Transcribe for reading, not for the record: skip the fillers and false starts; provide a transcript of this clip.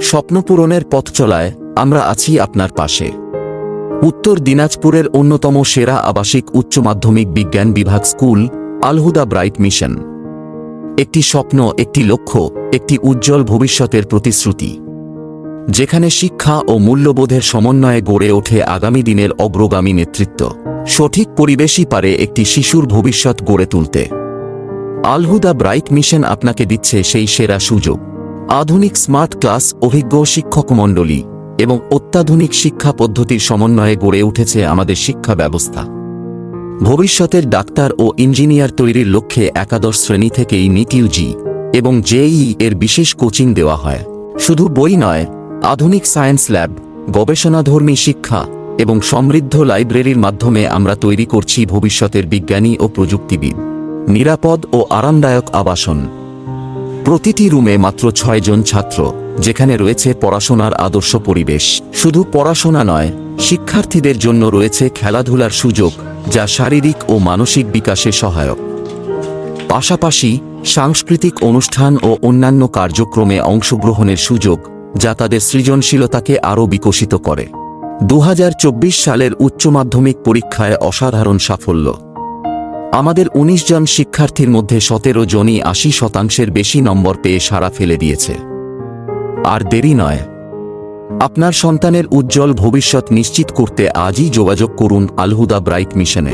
স্বপ্ন পূরণের পথ চলায় আমরা আছি আপনার পাশে। উত্তর দিনাজপুরের অন্যতম সেরা আবাসিক উচ্চ মাধ্যমিক বিজ্ঞান বিভাগ স্কুল আল হুদা ব্রাইট মিশন। একটি স্বপ্ন, একটি লক্ষ্য, একটি উজ্জ্বল ভবিষ্যতের প্রতিশ্রুতি, যেখানে শিক্ষা ও মূল্যবোধের সমন্বয়ে গড়ে ওঠে আগামী দিনের অগ্রগামী নেতৃত্ব। সঠিক পরিবেশই পারে একটি শিশুর ভবিষ্যৎ গড়ে তুলতে। আল হুদা ব্রাইট মিশন আপনাকে দিচ্ছে সেই সেরা সুযোগ। আধুনিক স্মার্ট ক্লাস, অভিজ্ঞ শিক্ষকমণ্ডলী এবং অত্যাধুনিক শিক্ষা পদ্ধতির সমন্বয়ে গড়ে উঠেছে আমাদের শিক্ষা ব্যবস্থা। ভবিষ্যতের ডাক্তার ও ইঞ্জিনিয়ার তৈরির লক্ষ্যে একাদশ শ্রেণী থেকেই নিট ইউজি এবং জেইই এর বিশেষ কোচিং দেওয়া হয়। শুধু বই নয়, আধুনিক সায়েন্স ল্যাব, গবেষণাধর্মী শিক্ষা এবং সমৃদ্ধ লাইব্রেরির মাধ্যমে আমরা তৈরি করছি ভবিষ্যতের বিজ্ঞানী ও প্রযুক্তিবিদ। নিরাপদ ও আরামদায়ক আবাসন, প্রতিটি রুমে মাত্র 6 জন ছাত্র, যেখানে রয়েছে পড়াশোনার আদর্শ পরিবেশ। শুধু পড়াশোনা নয়, শিক্ষার্থীদের জন্য রয়েছে খেলাধুলার সুযোগ, যা শারীরিক ও মানসিক বিকাশে সহায়ক। পাশাপাশি সাংস্কৃতিক অনুষ্ঠান ও অন্যান্য কার্যক্রমে অংশগ্রহণের সুযোগ, যা তাদের সৃজনশীলতাকে আরও বিকশিত করে। 2024 সালের উচ্চ মাধ্যমিক পরীক্ষায় অসাধারণ সাফল্য। আমাদের 19 জন শিক্ষার্থীর মধ্যে 17 জনই 80% বেশি নম্বর পেয়ে সাড়া ফেলে দিয়েছে। আর দেরি নয়, আপনার সন্তানের উজ্জ্বল ভবিষ্যৎ নিশ্চিত করতে আজই যোগাযোগ করুন আল হুদা ব্রাইট মিশনে।